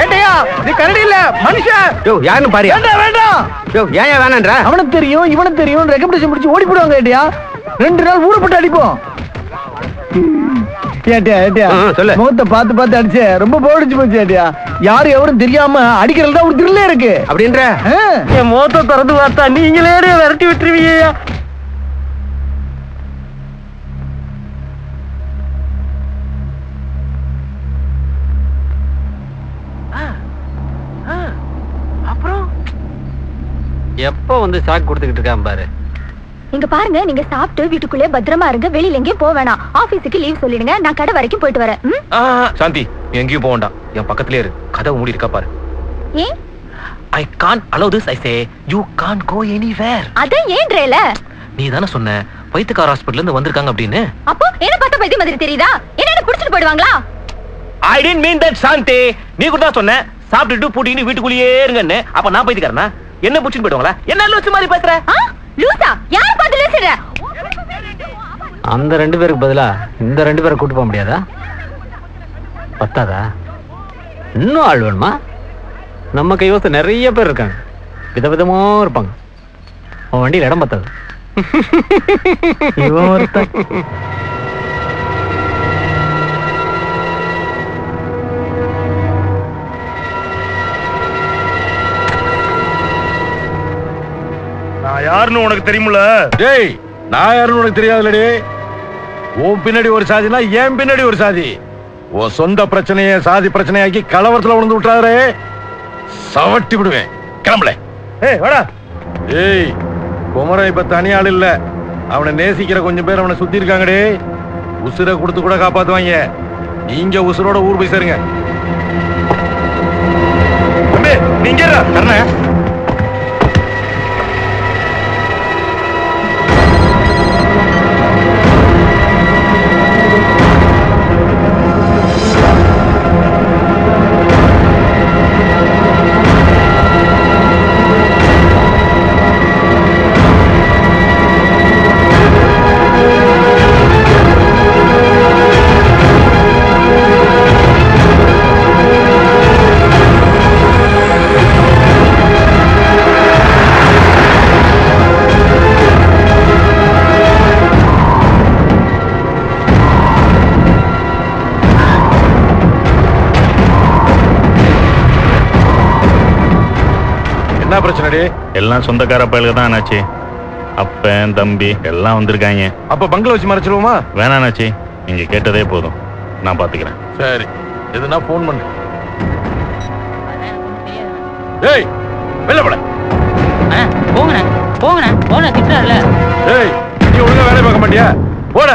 ஏட்டையா நீ கரடி இல்ல மனுஷன். யோ யாருன்னு பாரு. வேண்டாம் வேண்டாம். யோ ஏன் வேணான்ற? அவனுக்கு தெரியும் இவனுக்கு தெரியும் ரெக்கமெண்டேஷன் முடிச்சு ஓடி போடுவாங்க. ஏட்டையா 2 நாள் ஊறப்பட்டு அடிப்போம். ஏட்டையா ஏட்டையா சொல்லு. முகத்தை பார்த்து பார்த்து அடிச்சு ரொம்ப போடிச்சு போச்சு. ஏட்டையா யாரு எவரும் தெரியாம அடிக்கிறதுல ஒரு திருளே இருக்கு அப்படின்ற. என் முகத்தை திறந்து பார்த்தா நீங்களே விரட்டி விட்டுருவீங்க. எப்போ வந்து சாக்கு கொடுத்துக்கிட்டு இருக்கான் பாரு. இங்க பாருங்க, நீங்க சாப்பிட்டு வீட்டுக்குள்ளே பத்திரமா இருங்க. வெளியில எங்கேயும் போக வேணாம். ஆபீஸுக்கு லீவ் சொல்லிடுங்க. நான் கடை வரைக்கும் போயிட்டு வரேன். சாந்தி நீ எங்கேயும் போக வேண்டாம். என் பக்கத்திலே இரு. கதவு மூடி இருக்கா பாரு. ஏன்? I can't allow this. I say you can't go anywhere. அதான் ஏன்றேல. நீ தானே சொன்ன வைத்தியக்கார ஹாஸ்பிடல்ல இருந்து வந்திருக்காங்க அப்படின்னு. அப்போ என்ன பார்த்தா பைத்தியம் மாதிரி தெரியுதா? என்ன புடிச்சிட்டு போயிடுவாங்களா? I didn't mean that சாந்தி. நீ கூட தான் சொன்ன சாப்பிட்டுட்டு பூட்டிக்கிட்டு வீட்டுக்குள்ளேயே இருங்கன்னு. அப்ப நான் பைத்தியக்காரனா? என்ன புடிச்சிட்டு போயிடுவாங்களா? என்ன லூசு மாதிரி பேசுற? லூசா? யார் பார்த்து லூசுற? அந்த 2 பேருக்கு பதிலா இந்த 2 பேரை கூட்டு போக முடியாதா? பத்தாதா? இன்னும் ஆள் வேணுமா? நம்ம கைவசம் நிறைய பேர் இருக்காங்க. விதவிதமா இருப்பாங்க. அவன் வண்டியில் இடம் பத்தாது. இவன் ஒருத்தன். நான் யாருன்னு உனக்கு தெரியுமில்ல? டேய் நான் யாருன்னு உனக்கு தெரியாதுலடி. உன் பின்னாடி ஒரு சாதினா என் பின்னாடி ஒரு சாதி. உன் சொந்த பிரச்சனைய சாதி பிரச்சனையாக்கி கலவரத்துல விழுந்து விட்டாரு. சவட்டி விடுவேன். கிளம்பல. ஏய் வாடா. ஏய் குமரன் இப்ப தனி ஆள் இல்ல. அவனை நேசிக்கிற கொஞ்சம் பேர் அவனை சுத்தி இருக்காங்கடே. உசுரை கொடுத்து கூட காப்பாத்துவாங்க. நீங்க உசுரோட ஊர் போய் சேருங்க. தம்பி நீங்க கரண. என்ன பிரச்சனைடி? எல்லாம் சொந்தக்கார பயலுக்கு தான் ஆனாச்சு. அப்பன் தம்பி எல்லாம் வந்திருக்காங்க. அப்ப பங்கள வச்சு மறைச்சிருவோமா? வேணானாச்சு, நீங்க கேட்டதே போதும். நான் பாத்துக்கிறேன். சரி எதுனா போன் பண்ணு. ஏய் வெளில போட. போங்கண்ணே போங்கண்ணே போன திட்டுறாருல. ஏய் நீ ஒழுங்கா வேலை பார்க்க மாட்டியா? போட.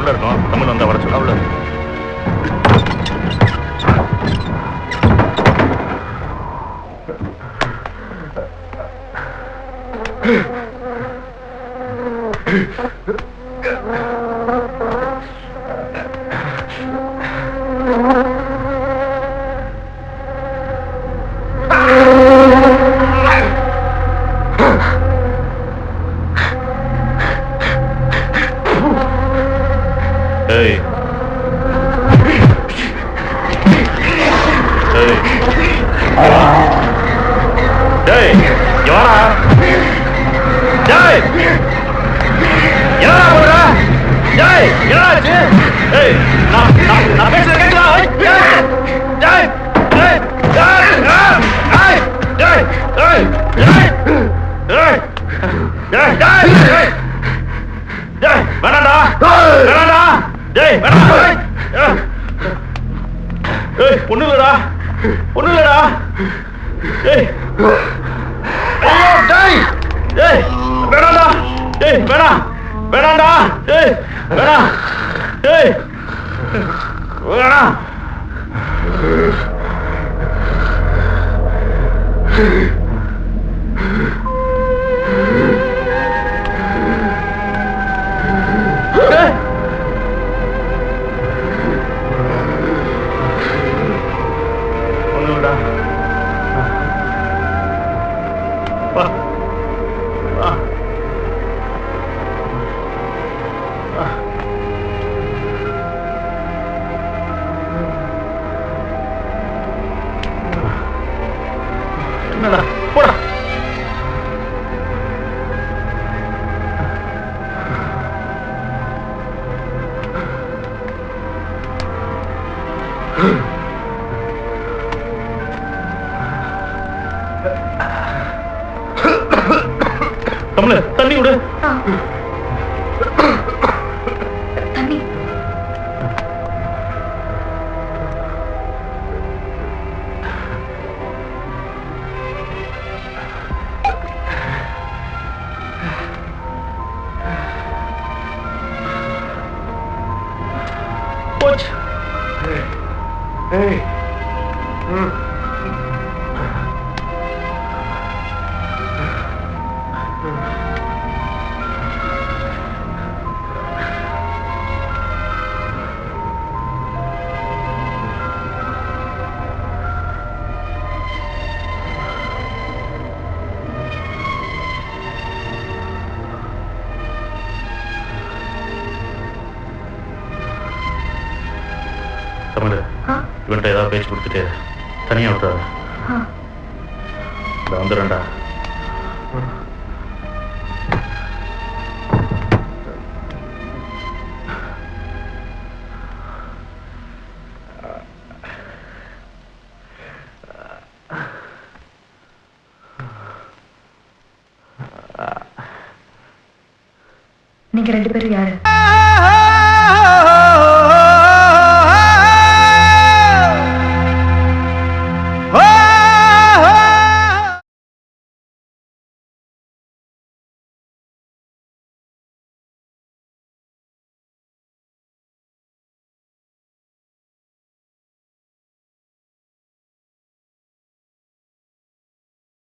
உள்ள இருக்கோம். தமிழ் வந்தா வர சொல்லு. அவ்வளவு. ஏய் ஏய் டேய் யாரா டேய் யாரா போற டேய் யாராச்சு ஏய் நான் பேசுறது கேக்குதா டேய் டேய் டேய் டேய் டேய் டேய் டேய் டேய் டேய் டேய் வேணாடா வேணாடா டேய் வேணாடா ஏய் பொண்ணு இல்லடா டேய் ஐயோ டேய் டேய் வேணாடா டேய் வேணாடா டேய் வேணா டேய் வேணா ஒண்ணுடா வா வா என்னடா போடா தமிழ தண்ணி விடு தண்ணி போச்சு ஏய் தமிழ் இவன்ட்ட ஏதாவது பேச்சு கொடுத்துட்டு தனியா விட்டுறாரு வந்துடும்டா நீங்க ரெண்டு பேரும் யாரு?